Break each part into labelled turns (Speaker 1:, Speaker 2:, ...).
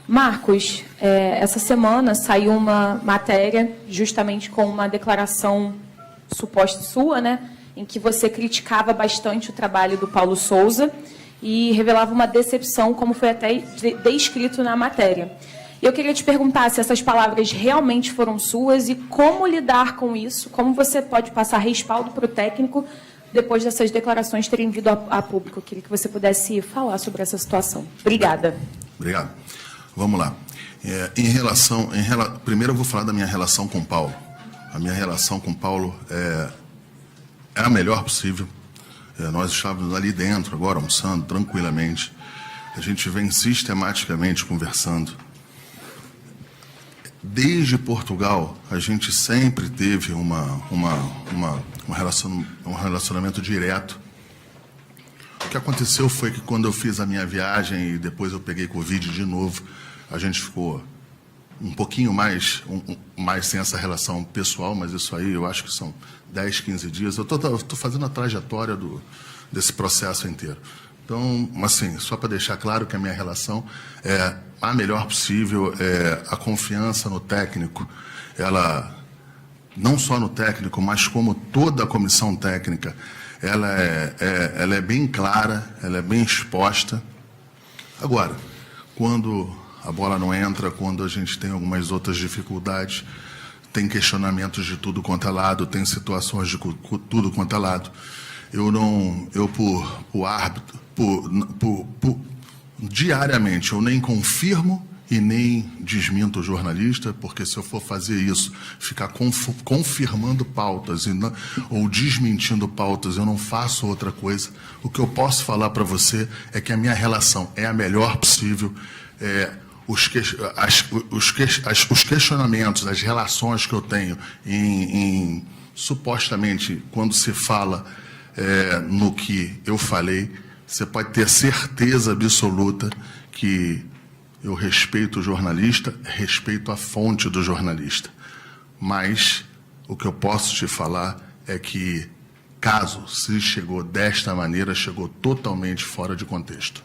Speaker 1: Marcos, essa semana saiu uma matéria justamente com uma declaração suposta sua, né, em que você criticava bastante o trabalho do Paulo Souza e revelava uma decepção, como foi até descrito na matéria. Eu queria te perguntar se essas palavras realmente foram suas e como lidar com isso, como você pode passar respaldo para o técnico depois dessas declarações terem vindo a público. Eu queria que você pudesse falar sobre essa situação. Obrigada.
Speaker 2: Obrigado. Vamos lá. Primeiro eu vou falar da minha relação com o Paulo. A minha relação com o Paulo é a melhor possível. Nós estávamos ali dentro, agora, almoçando tranquilamente. A gente vem sistematicamente conversando. Desde Portugal, a gente sempre teve um relacionamento direto. O que aconteceu foi que quando eu fiz a minha viagem e depois eu peguei Covid de novo, a gente ficou um pouquinho mais sem essa relação pessoal, mas isso aí eu acho que são 10, 15 dias. Eu estou fazendo a trajetória desse processo inteiro. Então, assim, só para deixar claro que a minha relação é a melhor possível, a confiança no técnico, ela, não só no técnico, mas como toda a comissão técnica, ela é bem clara, ela é bem exposta. Agora, quando a bola não entra, quando a gente tem algumas outras dificuldades, tem questionamentos de tudo quanto é lado, tem situações de tudo quanto é lado. Diariamente, eu nem confirmo e nem desminto o jornalista, porque se eu for fazer isso, ficar confirmando pautas ou desmentindo pautas, eu não faço outra coisa. O que eu posso falar para você é que a minha relação é a melhor possível. Os questionamentos, as relações que eu tenho supostamente, quando se fala no que eu falei, você pode ter certeza absoluta que eu respeito o jornalista, respeito a fonte do jornalista. Mas o que eu posso te falar é que, caso se chegou desta maneira, chegou totalmente fora de contexto.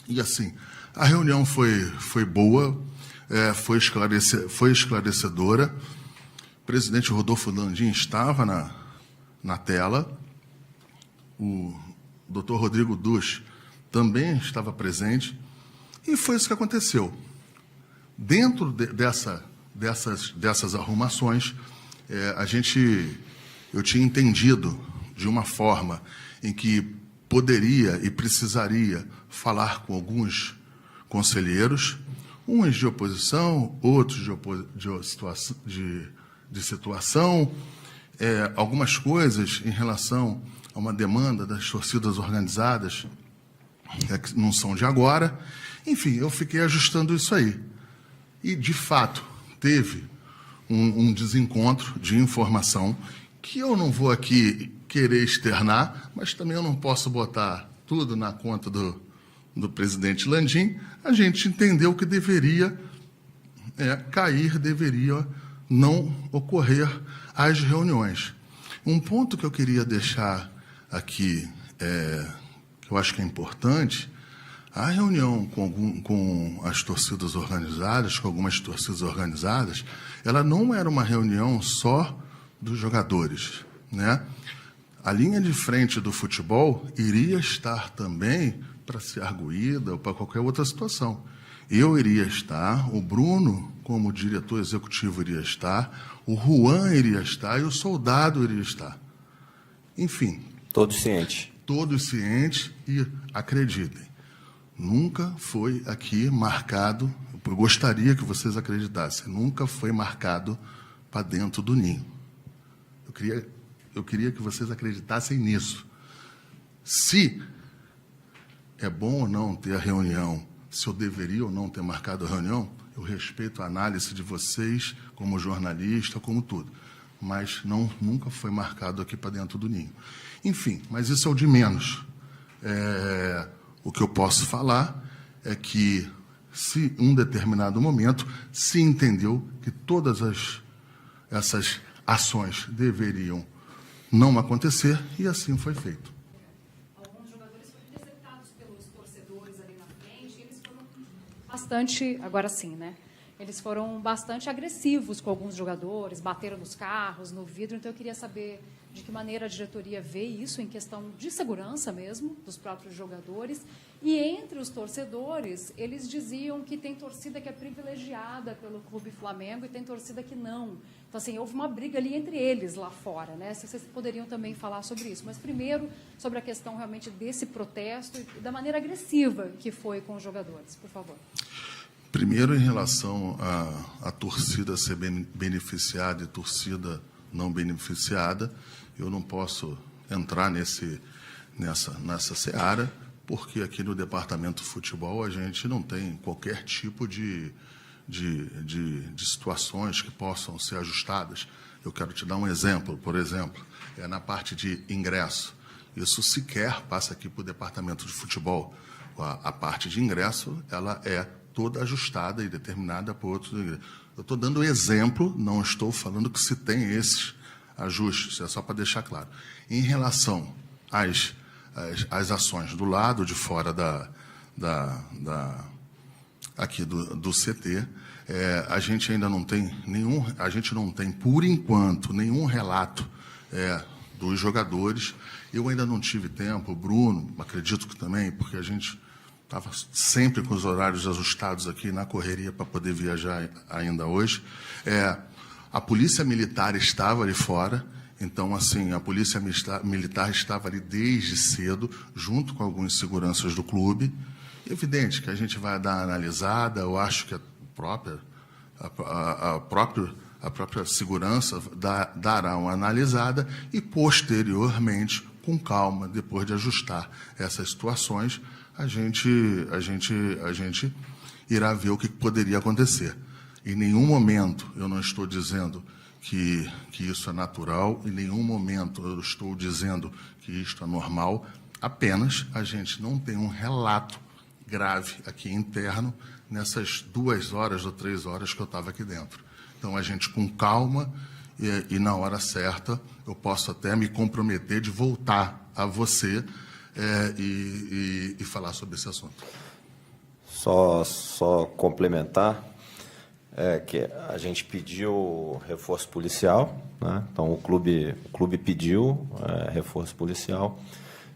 Speaker 2: E assim, a reunião foi boa, foi esclarecedora. O presidente Rodolfo Landim estava na tela. O Dr. Rodrigo Duch também estava presente. E foi isso que aconteceu. Dentro dessas arrumações, eu tinha entendido de uma forma em que poderia e precisaria falar com alguns conselheiros, uns de oposição, outros de situação, algumas coisas em relação a uma demanda das torcidas organizadas, que não são de agora. Enfim, eu fiquei ajustando isso aí. E, de fato, teve um desencontro de informação que eu não vou aqui querer externar, mas também eu não posso botar tudo na conta do presidente Landim. A gente entendeu que deveria deveria não ocorrer as reuniões. Um ponto que eu queria deixar aqui, que eu acho que é importante, a reunião com as torcidas organizadas, com algumas torcidas organizadas, ela não era uma reunião só dos jogadores, né? A linha de frente do futebol iria estar também para ser arguída ou para qualquer outra situação. Eu iria estar, o Bruno, como diretor executivo, iria estar, o Juan iria estar e o Soldado iria estar. Enfim.
Speaker 3: Todos cientes.
Speaker 2: Todos cientes e acreditem. Nunca foi aqui marcado, eu gostaria que vocês acreditassem, nunca foi marcado para dentro do ninho. Eu queria que vocês acreditassem nisso. Se é bom ou não ter a reunião, se eu deveria ou não ter marcado a reunião, eu respeito a análise de vocês como jornalista, como tudo. Mas nunca foi marcado aqui para dentro do ninho. Enfim, mas isso é o de menos. O que eu posso falar é que, se em um determinado momento se entendeu que todas essas ações deveriam não acontecer, e assim foi feito.
Speaker 1: Alguns jogadores foram interceptados pelos torcedores ali na frente, e eles foram
Speaker 3: bastante, agora sim, né? Eles foram bastante agressivos com alguns jogadores, bateram nos carros, no vidro. Então, eu queria saber de que maneira a diretoria vê isso em questão de segurança mesmo, dos próprios jogadores. E entre os torcedores, eles diziam que tem torcida que é privilegiada pelo Clube Flamengo e tem torcida que não. Então, assim, houve uma briga ali entre eles lá fora, né? Se vocês poderiam também falar sobre isso. Mas, primeiro, sobre a questão realmente desse protesto e da maneira agressiva que foi com os jogadores, por favor.
Speaker 2: Primeiro, em relação à torcida ser beneficiada e torcida não beneficiada, eu não posso entrar nessa seara, porque aqui no Departamento de Futebol a gente não tem qualquer tipo de situações que possam ser ajustadas. Eu quero te dar um exemplo, por exemplo, na parte de ingresso. Isso sequer passa aqui para o Departamento de Futebol. A parte de ingresso, ela é toda ajustada e determinada por outros. Eu estou dando exemplo, não estou falando que se tem esses ajustes, é só para deixar claro. Em relação às ações do lado de fora aqui do CT, a gente ainda não tem por enquanto, nenhum relato dos jogadores. Eu ainda não tive tempo, o Bruno, acredito que também, porque a gente estava sempre com os horários ajustados aqui na correria para poder viajar ainda hoje. A Polícia Militar estava ali fora, então, assim, a Polícia Militar estava ali desde cedo, junto com alguns seguranças do clube. Evidente que a gente vai dar uma analisada, eu acho que a própria segurança dará uma analisada e, posteriormente, com calma, depois de ajustar essas situações, a gente irá ver o que poderia acontecer. Em nenhum momento eu não estou dizendo que isso é natural, em nenhum momento eu estou dizendo que isto é normal, apenas a gente não tem um relato grave aqui interno nessas 2 horas ou 3 horas que eu estava aqui dentro. Então, a gente, com calma e na hora certa, eu posso até me comprometer de voltar a você e falar sobre esse assunto.
Speaker 4: Só complementar, que a gente pediu reforço policial, né? Então o clube pediu reforço policial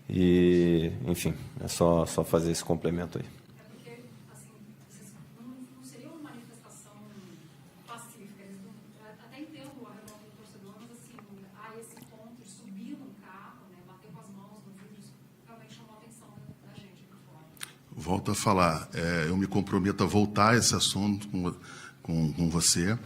Speaker 4: e, enfim, é só fazer esse complemento aí.
Speaker 3: Porque, assim, vocês não seria uma manifestação pacífica. Até entendo a revolta do torcedor, mas, assim, a esse ponto de subir num carro, né, bater com as mãos no vidro, isso realmente chamou a atenção da gente aqui fora.
Speaker 2: Volto a falar, eu me comprometo a voltar a esse assunto com você.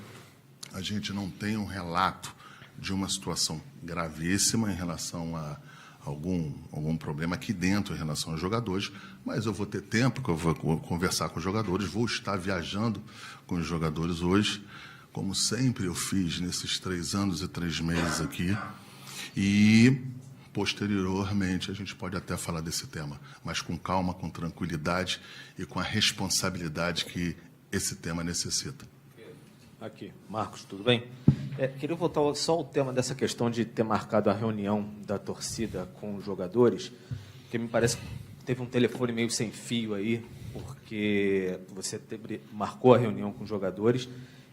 Speaker 2: A gente não tem um relato de uma situação gravíssima em relação a algum problema aqui dentro em relação aos jogadores, mas eu vou ter tempo que eu vou conversar com os jogadores, vou estar viajando com os jogadores hoje, como sempre eu fiz nesses 3 anos e 3 meses aqui, e posteriormente a gente pode até falar desse tema, mas com calma, com tranquilidade e com a responsabilidade que esse tema necessita.
Speaker 5: Aqui, Marcos, tudo bem? Queria voltar só ao tema dessa questão de ter marcado a reunião da torcida com os jogadores, porque me parece que teve um telefone meio sem fio aí, porque você marcou a reunião com os jogadores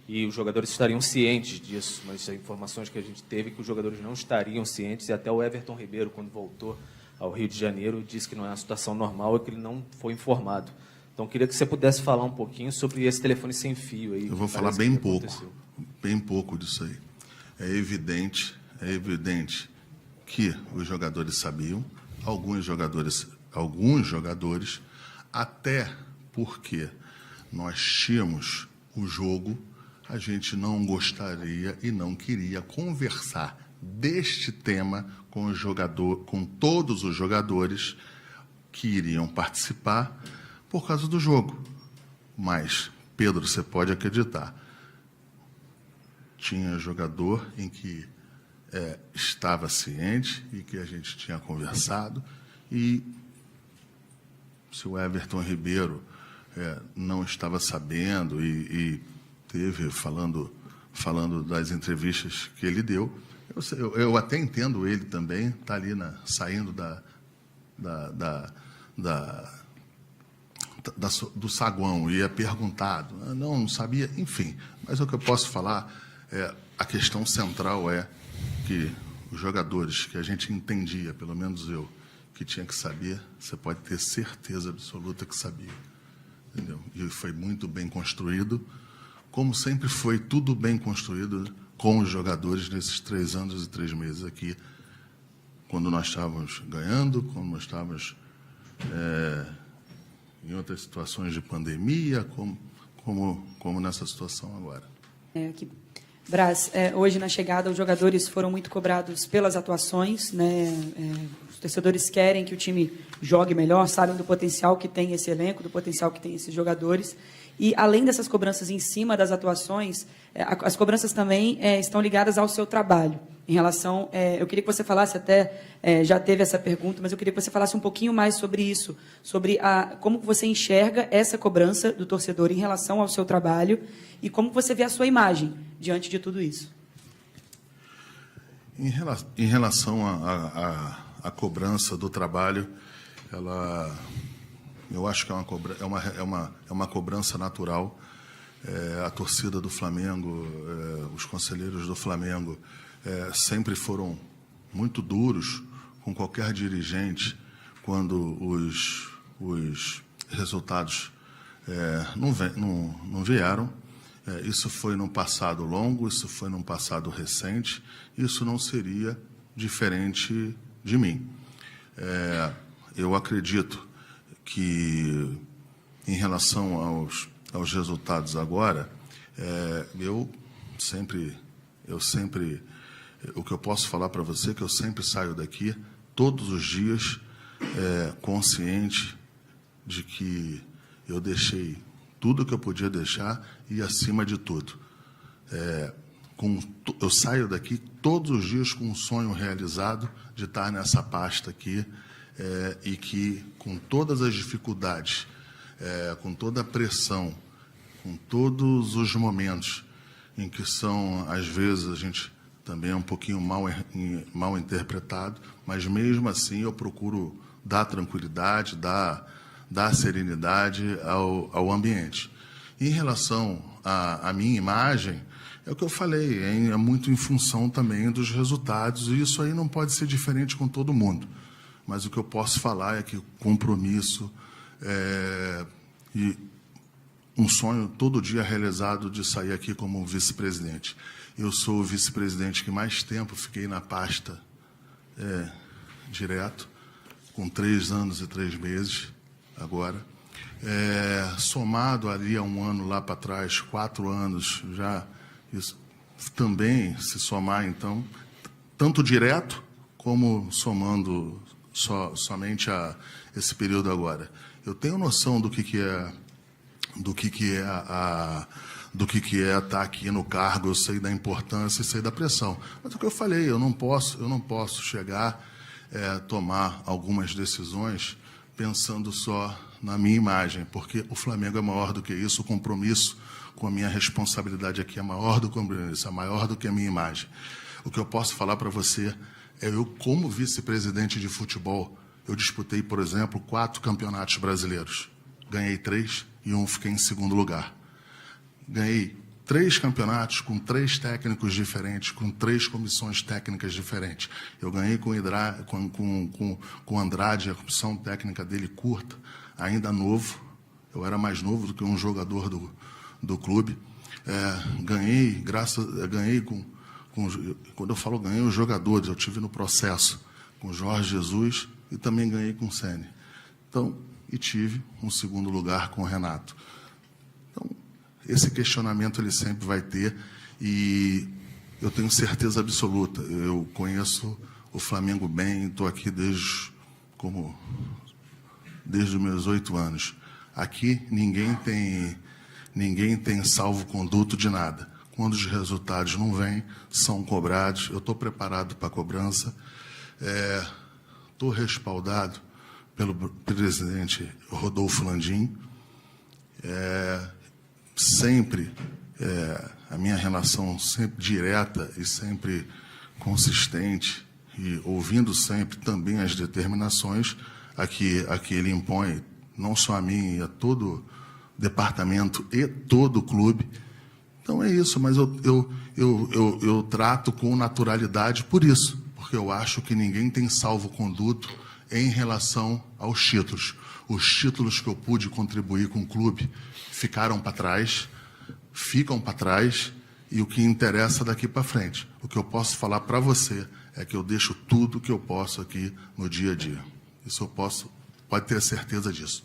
Speaker 5: e os jogadores estariam cientes disso, mas as informações que a gente teve é que os jogadores não estariam cientes, e até o Everton Ribeiro, quando voltou ao Rio de Janeiro, disse que não é uma situação normal e que ele não foi informado. Então, queria que você pudesse falar um pouquinho sobre esse telefone sem fio aí.
Speaker 2: Eu vou falar bem pouco disso aí. É evidente que os jogadores sabiam, alguns jogadores, até porque nós tínhamos o jogo, a gente não gostaria e não queria conversar deste tema com todos os jogadores que iriam participar por causa do jogo. Mas, Pedro, você pode acreditar, tinha jogador em que estava ciente e que a gente tinha conversado, e se o Everton Ribeiro não estava sabendo e teve falando das entrevistas que ele deu, eu até entendo ele também, está ali saindo do saguão e é perguntado, não sabia, enfim. Mas o que eu posso falar a questão central é que os jogadores que a gente entendia, pelo menos eu, que tinha que saber, você pode ter certeza absoluta que sabia. Entendeu? E foi muito bem construído, como sempre foi tudo bem construído com os jogadores nesses 3 anos e 3 meses aqui, quando nós estávamos ganhando, quando nós estávamos em outras situações de pandemia, como nessa situação agora.
Speaker 6: Brás, hoje na chegada os jogadores foram muito cobrados pelas atuações, né? Os torcedores querem que o time jogue melhor, sabem do potencial que tem esse elenco, do potencial que tem esses jogadores. E, além dessas cobranças em cima das atuações, as cobranças também estão ligadas ao seu trabalho. Em relação, eu queria que você falasse, até já teve essa pergunta, mas eu queria que você falasse um pouquinho mais sobre isso, sobre como você enxerga essa cobrança do torcedor em relação ao seu trabalho e como você vê a sua imagem diante de tudo isso.
Speaker 2: Em relação à cobrança do trabalho, eu acho que é uma cobrança natural. A torcida do Flamengo, os conselheiros do Flamengo sempre foram muito duros com qualquer dirigente quando os resultados não vieram. Isso foi num passado longo, isso foi num passado recente, isso não seria diferente de mim. Eu acredito que, em relação aos resultados agora, o que eu posso falar para você é que eu sempre saio daqui, todos os dias, consciente de que eu deixei tudo que eu podia deixar e, acima de tudo, eu saio daqui todos os dias com um sonho realizado de estar nessa pasta aqui e que, com todas as dificuldades, com toda a pressão, com todos os momentos em que às vezes, a gente também é um pouquinho mal interpretado, mas, mesmo assim, eu procuro dar tranquilidade, dar serenidade ao ambiente. Em relação à minha imagem, é o que eu falei, é muito em função também dos resultados, e isso aí não pode ser diferente com todo mundo. Mas o que eu posso falar é que compromisso e um sonho todo dia realizado de sair aqui como vice-presidente. Eu sou o vice-presidente que mais tempo fiquei na pasta direto, com 3 anos e 3 meses agora. Somado ali a um ano lá para trás, 4 anos já, isso também, se somar, então, tanto direto como somando somente a esse período agora. Eu tenho noção do que é estar aqui no cargo, eu sei da importância e sei da pressão. Mas o que eu falei, eu não posso chegar tomar algumas decisões pensando só na minha imagem, porque o Flamengo é maior do que isso, o compromisso com a minha responsabilidade aqui é maior do que o compromisso, é maior do que a minha imagem. O que eu posso falar para você eu, como vice-presidente de futebol, eu disputei, por exemplo, 4 campeonatos brasileiros. Ganhei 3 e fiquei em segundo lugar. Ganhei 3 campeonatos com 3 técnicos diferentes, com 3 comissões técnicas diferentes. Eu ganhei com o Andrade, a comissão técnica dele curta, ainda novo. Eu era mais novo do que um jogador do clube. Ganhei quando eu falo ganhei os jogadores, eu tive no processo com Jorge Jesus e também ganhei com o Ceni. Então, e tive um segundo lugar com o Renato. Então, esse questionamento ele sempre vai ter e eu tenho certeza absoluta. Eu conheço o Flamengo bem, estou aqui desde os meus 8 anos. Aqui ninguém tem salvo-conduto de nada. Quando os resultados não vêm, são cobrados. Eu estou preparado para a cobrança. Estou respaldado pelo presidente Rodolfo Landim. A minha relação sempre direta e sempre consistente, e ouvindo sempre também as determinações a que ele impõe não só a mim, a todo o departamento e todo o clube. Então é isso, mas eu trato com naturalidade por isso, porque eu acho que ninguém tem salvo-conduto em relação aos títulos. Os títulos que eu pude contribuir com o clube ficaram para trás, ficam para trás, e o que interessa daqui para frente. O que eu posso falar para você é que eu deixo tudo que eu posso aqui no dia a dia. Isso eu posso, pode ter certeza disso.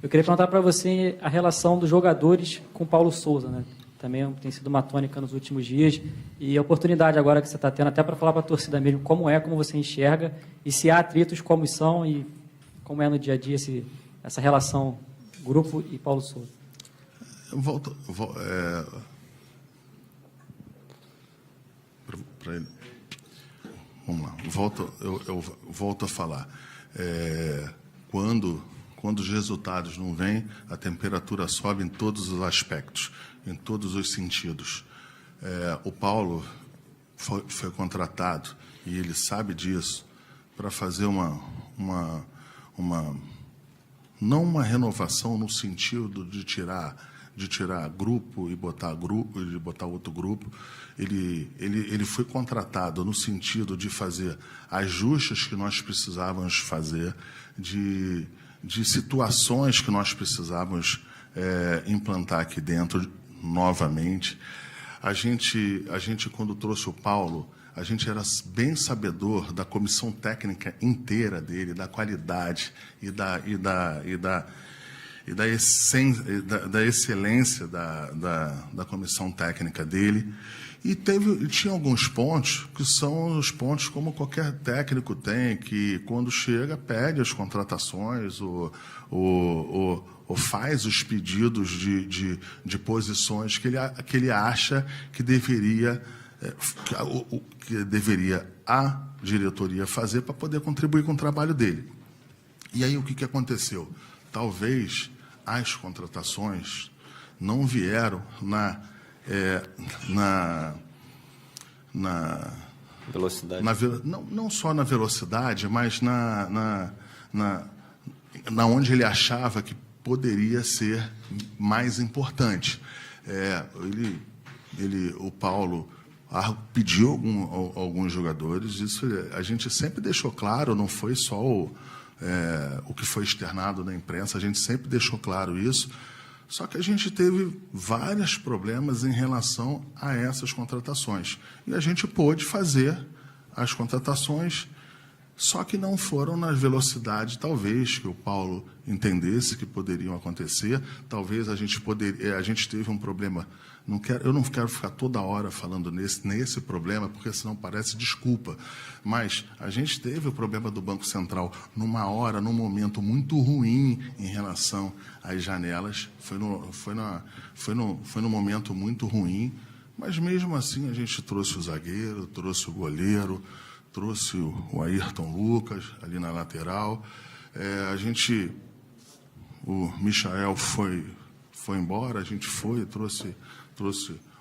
Speaker 7: Eu queria perguntar para você a relação dos jogadores com o Paulo Souza, né? Também tem sido uma tônica nos últimos dias, e a oportunidade agora que você está tendo até para falar para a torcida mesmo como você enxerga, e se há atritos, como são, e como é no dia a dia essa relação grupo e Paulo Souza.
Speaker 2: Para ele. Vamos lá. Eu volto a falar. Quando os resultados não vêm, a temperatura sobe em todos os aspectos, em todos os sentidos. O Paulo foi contratado, e ele sabe disso, para fazer não uma renovação no sentido de tirar grupo e botar outro grupo. Ele foi contratado no sentido de fazer ajustes que nós precisávamos fazer, de situações que nós precisávamos implantar aqui dentro novamente. A gente, quando trouxe o Paulo, a gente era bem sabedor da comissão técnica inteira dele, da qualidade e da excelência da comissão técnica dele. E tinha alguns pontos que são os pontos como qualquer técnico tem, que quando chega pede as contratações ou faz os pedidos de posições que ele acha que deveria a diretoria fazer para poder contribuir com o trabalho dele. E aí o que aconteceu? Talvez as contratações não vieram na
Speaker 4: velocidade.
Speaker 2: Não só na velocidade, mas na onde ele achava que poderia ser mais importante. O Paulo pediu alguns jogadores, isso a gente sempre deixou claro, não foi só o que foi externado na imprensa, a gente sempre deixou claro isso, só que a gente teve vários problemas em relação a essas contratações. E a gente pôde fazer as contratações, só que não foram na velocidade, talvez, que o Paulo entendesse que poderiam acontecer. Talvez a gente teve um problema. Eu não quero ficar toda hora falando nesse problema, porque senão parece desculpa. Mas a gente teve o problema do Banco Central num momento muito ruim em relação às janelas. Foi num momento muito ruim, mas mesmo assim a gente trouxe o zagueiro, trouxe o goleiro, trouxe o Ayrton Lucas ali na lateral. O Michael foi embora, a gente trouxe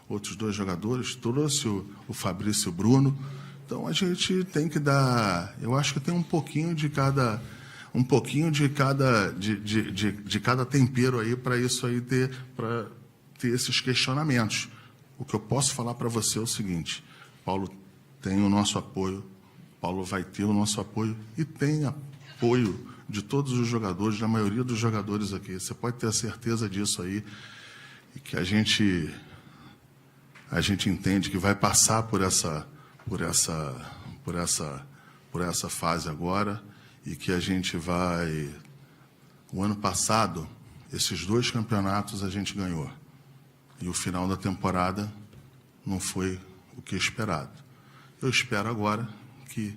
Speaker 2: outros 2 jogadores, trouxe o Fabrício Bruno. Então a gente tem que dar, eu acho que tem um pouquinho de cada tempero aí para isso aí para ter esses questionamentos. O que eu posso falar para você é o seguinte: Paulo tem o nosso apoio, Paulo vai ter o nosso apoio e tem apoio de todos os jogadores, da maioria dos jogadores aqui. Você pode ter a certeza disso aí, e que a gente entende que vai passar por essa fase agora, e que a gente vai... O ano passado, esses 2 campeonatos a gente ganhou, e o final da temporada não foi o que esperado. Eu espero agora que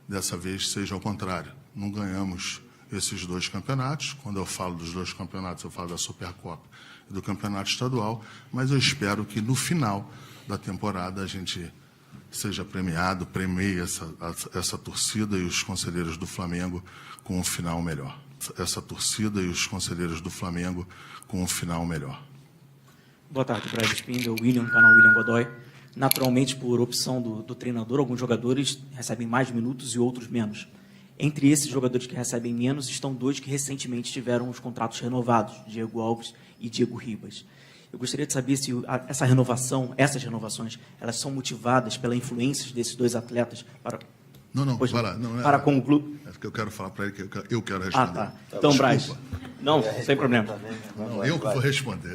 Speaker 2: dessa vez seja ao contrário. Não ganhamos esses 2 campeonatos. Quando eu falo dos 2 campeonatos, eu falo da Supercopa e do Campeonato Estadual, mas eu espero que no final da temporada a gente seja premiado, premie essa torcida e os conselheiros do Flamengo com um final melhor. Essa torcida e os conselheiros do Flamengo com um final melhor.
Speaker 8: Boa tarde, Brad Spindel, William, canal William Godoy. Naturalmente, por opção do treinador, alguns jogadores recebem mais minutos e outros menos. Entre esses jogadores que recebem menos, estão 2 que recentemente tiveram os contratos renovados, Diego Alves e Diego Ribas. Eu gostaria de saber se essas renovações, elas são motivadas pela influência desses 2 atletas para...
Speaker 2: Não,
Speaker 8: Pois
Speaker 2: vai lá. Não,
Speaker 8: para com o clube...
Speaker 2: É porque eu quero falar para ele que eu quero responder.
Speaker 8: tá. Então, Braz, não, sem problema.
Speaker 2: Não, eu que vou responder.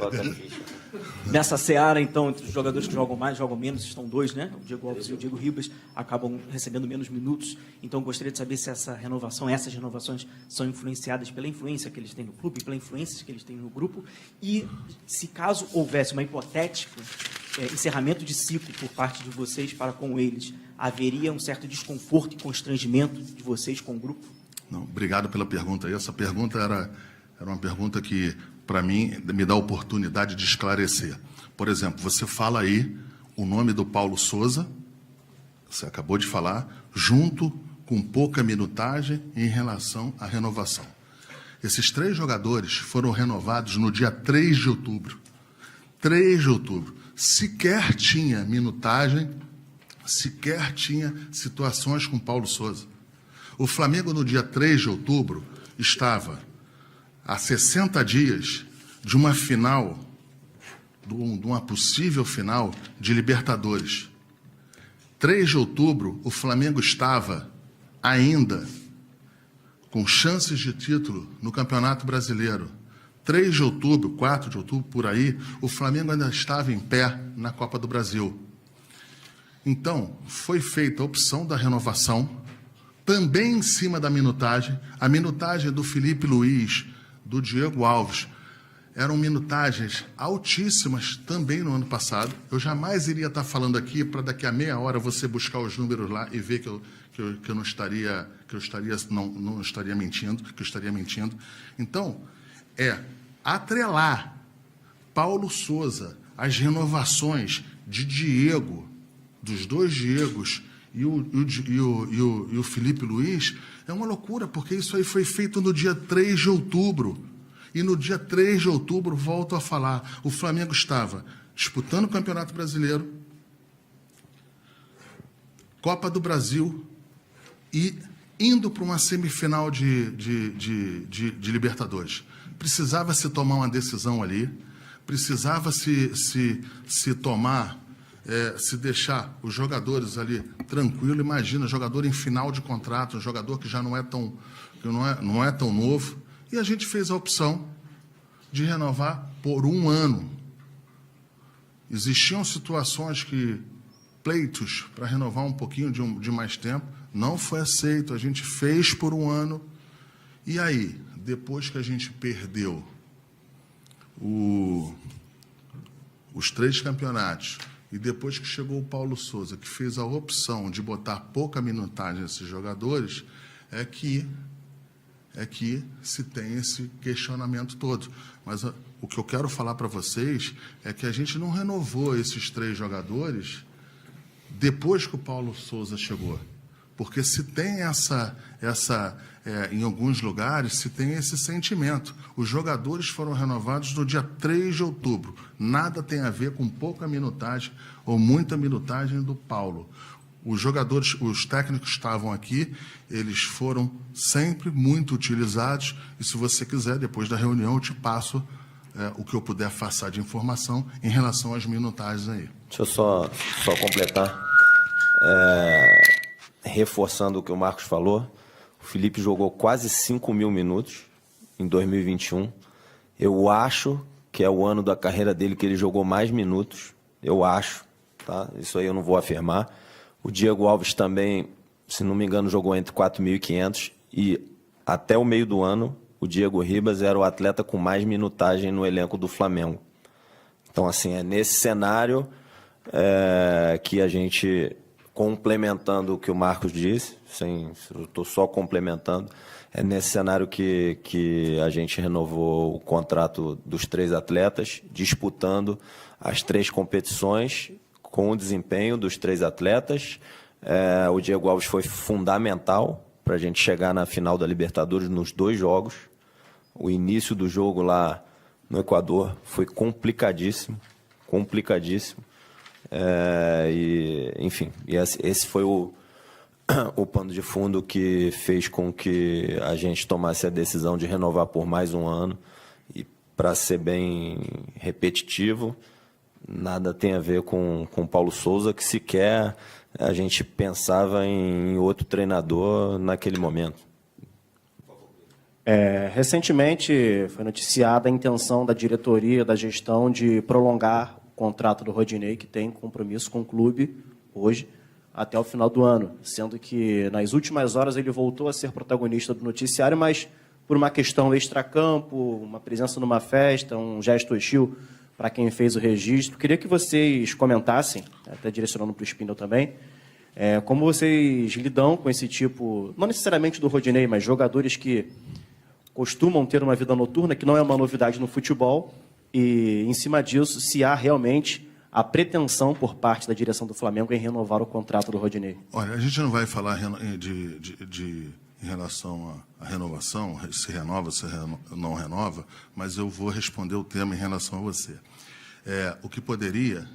Speaker 8: Nessa seara, então, entre os jogadores que jogam mais, jogam menos, estão 2, né? O Diego Alves e o Diego Ribas acabam recebendo menos minutos. Então, eu gostaria de saber se essas renovações são influenciadas pela influência que eles têm no clube, pela influência que eles têm no grupo, e se caso houvesse uma hipotético encerramento de ciclo por parte de vocês para com eles, haveria um certo desconforto e constrangimento de vocês com o grupo?
Speaker 2: Não, obrigado pela pergunta. Essa pergunta era uma pergunta que, para mim, me dá a oportunidade de esclarecer. Por exemplo, você fala aí o nome do Paulo Souza, você acabou de falar, junto com pouca minutagem em relação à renovação. Esses 3 jogadores foram renovados no dia 3 de outubro. 3 de outubro. Sequer tinha minutagem, sequer tinha situações com Paulo Souza. O Flamengo, no dia 3 de outubro, estava a 60 dias de uma final, de uma possível final de Libertadores. 3 de outubro, o Flamengo estava ainda com chances de título no Campeonato Brasileiro. 3 de outubro, 4 de outubro, por aí, o Flamengo ainda estava em pé na Copa do Brasil. Então, foi feita a opção da renovação, também em cima da minutagem. A minutagem do Felipe Luiz, do Diego Alves, eram minutagens altíssimas também no ano passado. Eu jamais iria estar falando aqui para daqui a meia hora você buscar os números lá e ver que eu não estaria mentindo, que eu estaria mentindo. Então, atrelar Paulo Souza às renovações de Diego, dos 2 Diegos e o Felipe Luiz, é uma loucura, porque isso aí foi feito no dia 3 de outubro. E no dia 3 de outubro, volto a falar, o Flamengo estava disputando o Campeonato Brasileiro, Copa do Brasil e indo para uma semifinal de Libertadores. Precisava se tomar uma decisão ali, precisava se deixar os jogadores ali tranquilos. Imagina, jogador em final de contrato, um jogador que já não é tão novo. E a gente fez a opção de renovar por 1 ano. Existiam situações pleitos para renovar um pouquinho de mais tempo, não foi aceito, a gente fez por 1 ano. E aí, depois que a gente perdeu os 3 campeonatos, e depois que chegou o Paulo Souza, que fez a opção de botar pouca minutagem nesses jogadores, é que se tem esse questionamento todo. Mas o que eu quero falar para vocês é que a gente não renovou esses 3 jogadores depois que o Paulo Souza chegou. Porque se tem em alguns lugares, se tem esse sentimento. Os jogadores foram renovados no dia 3 de outubro. Nada tem a ver com pouca minutagem ou muita minutagem do Paulo. Os jogadores, os técnicos estavam aqui, eles foram sempre muito utilizados, e se você quiser, depois da reunião, eu te passo o que eu puder passar de informação em relação às minutagens aí.
Speaker 4: Deixa eu só completar. Reforçando o que o Marcos falou, o Felipe jogou quase 5.000 minutos em 2021. Eu acho que é o ano da carreira dele que ele jogou mais minutos. Eu acho, tá? Isso aí eu não vou afirmar. O Diego Alves também, se não me engano, jogou entre 4.500 e até o meio do ano, o Diego Ribas era o atleta com mais minutagem no elenco do Flamengo. Então, assim, é nesse cenário que a gente, complementando o que o Marcos disse, eu estou só complementando, é nesse cenário que a gente renovou o contrato dos 3 atletas, disputando as 3 competições, com o desempenho dos 3 atletas. O Diego Alves foi fundamental para a gente chegar na final da Libertadores nos 2 jogos. O início do jogo lá no Equador foi complicadíssimo. Enfim, esse foi o pano de fundo que fez com que a gente tomasse a decisão de renovar por mais um ano. E, para ser bem repetitivo, nada tem a ver com Paulo Souza, que sequer a gente pensava em outro treinador naquele momento.
Speaker 9: Recentemente foi noticiada a intenção da diretoria, da gestão, de prolongar o contrato do Rodinei, que tem compromisso com o clube hoje, até o final do ano, sendo que nas últimas horas ele voltou a ser protagonista do noticiário, mas por uma questão extracampo, uma presença numa festa, um gesto hostil para quem fez o registro. Queria que vocês comentassem, até direcionando para o Spindle também, como vocês lidam com esse tipo, não necessariamente do Rodinei, mas jogadores que costumam ter uma vida noturna, que não é uma novidade no futebol, e em cima disso, se há realmente a pretensão por parte da direção do Flamengo em renovar o contrato do Rodinei.
Speaker 2: Olha, a gente não vai falar em relação à renovação, se renova, se não renova, mas eu vou responder o tema em relação a você. O que poderia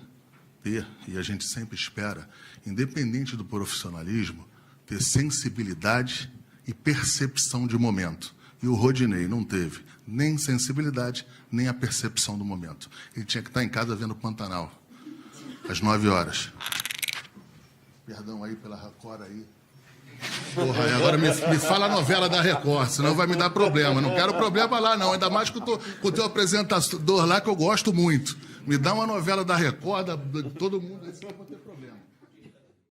Speaker 2: ter, e a gente sempre espera, independente do profissionalismo, ter sensibilidade e percepção de momento. E o Rodinei não teve nem sensibilidade, nem a percepção do momento. Ele tinha que estar em casa vendo Pantanal, às 9 horas. Perdão aí pela Record aí. Porra, e agora me fala a novela da Record, senão vai me dar problema. Não quero problema lá, não. Ainda mais com o teu apresentador lá, que eu gosto muito. Me dá uma novela da Record, todo mundo aí, senão eu vou ter problema.